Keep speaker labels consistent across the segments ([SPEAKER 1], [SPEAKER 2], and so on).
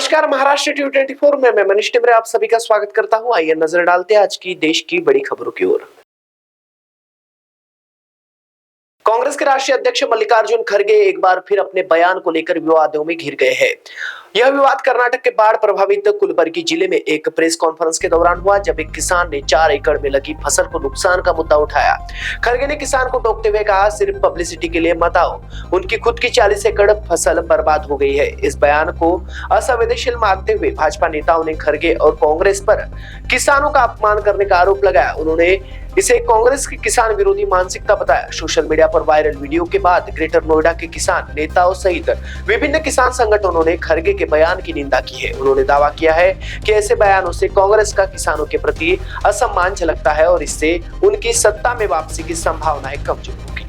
[SPEAKER 1] नमस्कार, महाराष्ट्र T24 में मैं मनीष टिमरे आप सभी का स्वागत करता हूं। आइए नजर डालते हैं आज की देश की बड़ी खबरों की ओर। कांग्रेस के राष्ट्रीय अध्यक्ष मल्लिकार्जुन खड़गे एक बार फिर अपने बयान को लेकर विवादों में घिर गए हैं। यह विवाद कर्नाटक के बाढ़ प्रभावित कुलबर्गी जिले में एक प्रेस कॉन्फ्रेंस के दौरान हुआ, जब एक किसान ने 4 एकड़ में लगी फसल को नुकसान का मुद्दा उठाया। खड़गे ने किसान को टोकते हुए कहा, सिर्फ पब्लिसिटी के लिए मत आओ, उनकी खुद की 40 एकड़ फसल बर्बाद हो गई है। इस बयान को असंवेदनशील मानते हुए भाजपा नेताओं ने खड़गे और कांग्रेस पर किसानों का अपमान करने का आरोप लगाया। उन्होंने इसे कांग्रेस की किसान विरोधी मानसिकता बताया। सोशल मीडिया पर वायरल वीडियो के बाद ग्रेटर नोएडा के किसान नेताओं सहित विभिन्न किसान संगठनों ने खड़गे के बयान की निंदा की है। उन्होंने दावा किया है कि ऐसे बयानों से कांग्रेस का किसानों के प्रति असम्मान झलकता है और इससे उनकी सत्ता में वापसी की संभावनाएं कमजोर होगी।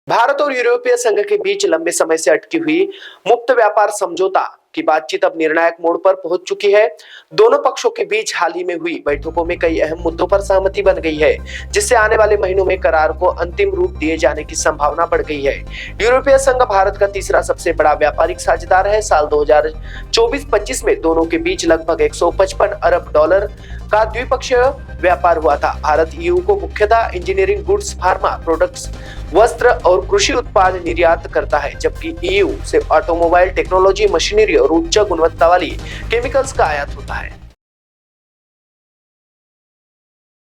[SPEAKER 1] भारत और यूरोपीय संघ के बीच लंबे समय से अटकी हुई मुक्त व्यापार समझौता की बातचीत अब निर्णायक मोड़ पर पहुंच चुकी है। दोनों पक्षों के बीच हाल ही में हुई बैठकों में कई अहम मुद्दों पर सहमति बन गई है, जिससे आने वाले महीनों में करार को अंतिम रूप दिए जाने की संभावना बढ़ गई है। यूरोपीय संघ भारत का तीसरा सबसे बड़ा व्यापारिक साझेदार है। साल 2024-25 में दोनों के बीच लगभग 155 अरब डॉलर का द्विपक्षीय व्यापार हुआ था। भारत ईयू को मुख्यतः इंजीनियरिंग गुड्स, फार्मा प्रोडक्ट्स, वस्त्र और कृषि उत्पाद निर्यात करता है, जबकि ईयू से ऑटोमोबाइल टेक्नोलॉजी, मशीनरी और उच्च गुणवत्ता वाली केमिकल्स का आयात होता है।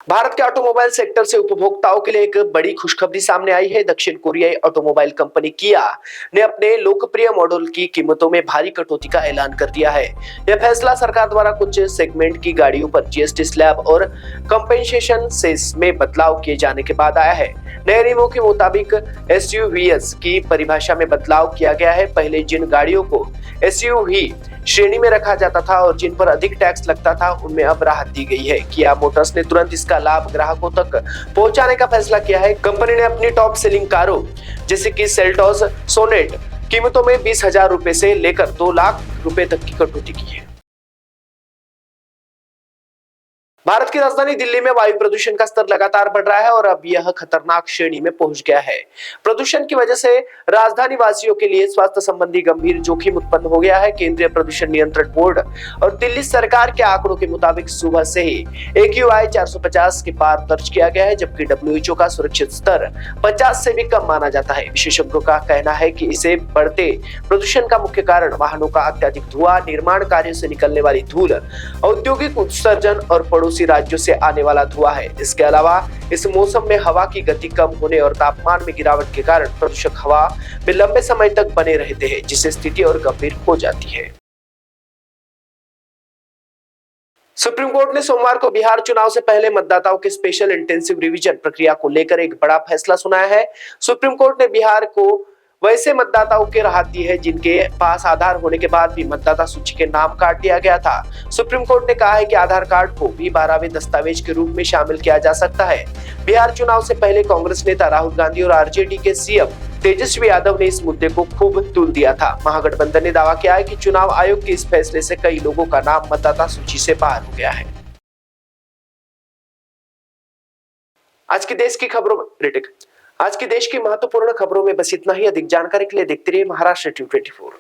[SPEAKER 1] भारत के ऑटोमोबाइल सेक्टर से उपभोक्ताओं के लिए एक बड़ी खुशखबरी सामने आई है। दक्षिण कोरियाई ऑटोमोबाइल कंपनी किया ने अपने लोकप्रिय मॉडल की कीमतों में भारी कटौती का ऐलान कर दिया है। यह फैसला सरकार द्वारा कुछ सेगमेंट की गाड़ियों पर जीएसटी स्लैब और कंपेंसेशन सेस में बदलाव किए जाने के बाद आया है। नए नियमों के मुताबिक एसयूवीएस की परिभाषा में बदलाव किया गया है। पहले जिन गाड़ियों को एसयूवी श्रेणी में रखा जाता था और जिन पर अधिक टैक्स लगता था, उनमें अब राहत दी गई है। किया मोटर्स ने तुरंत इसका लाभ ग्राहकों तक पहुंचाने का फैसला किया है। कंपनी ने अपनी टॉप सेलिंग कारों जैसे कि सेल्टोस, सोनेट कीमतों में 20,000 रुपए से लेकर 2 लाख रुपए तक की कटौती की है। भारत की राजधानी दिल्ली में वायु प्रदूषण का स्तर लगातार बढ़ रहा है और अब यह खतरनाक श्रेणी में पहुंच गया है। प्रदूषण की वजह से राजधानी वासियों के लिए स्वास्थ्य संबंधी गंभीर जोखिम उत्पन्न हो गया है। केंद्रीय प्रदूषण नियंत्रण बोर्ड और दिल्ली सरकार के आंकड़ों के मुताबिक सुबह से ही AQI 450 के पार दर्ज किया गया है, जबकि WHO का सुरक्षित स्तर 50 से भी कम माना जाता है। विशेषज्ञों का कहना है कि इसे बढ़ते प्रदूषण का मुख्य कारण वाहनों का अत्यधिक धुआं, निर्माण कार्यों से निकलने वाली धूल, औद्योगिक उत्सर्जन और पड़ोसी राज्यों से आने वाला धुआं है। इसके अलावा इस मौसम में हवा की गति कम होने और तापमान में गिरावट के कारण प्रदूषक हवा में लंबे समय तक बने रहते हैं, जिससे स्थिति और गंभीर हो जाती है। सुप्रीम कोर्ट ने सोमवार को बिहार चुनाव से पहले मतदाताओं के स्पेशल इंटेंसिव रिवीजन प्रक्रिया को लेकर एक बड़ा फैसला सुनाया है। सुप्रीम कोर्ट ने बिहार को वैसे मतदाताओं की राहत दी है जिनके पास आधार होने के बाद भी मतदाता सूची के नाम काट दिया गया था। सुप्रीम कोर्ट ने कहा है कि आधार कार्ड को भी 12वें दस्तावेज के रूप में शामिल किया जा सकता है। बिहार चुनाव से पहले कांग्रेस नेता राहुल गांधी और आरजेडी के सीएम तेजस्वी यादव ने इस मुद्दे को खूब तुल दिया था। महागठबंधन ने दावा किया है कि चुनाव आयोग के इस फैसले से कई लोगों का नाम मतदाता सूची से बाहर हो गया है। आज की देश की महत्वपूर्ण खबरों में बस इतना ही। अधिक जानकारी के लिए देखते रहिए महाराष्ट्र T24।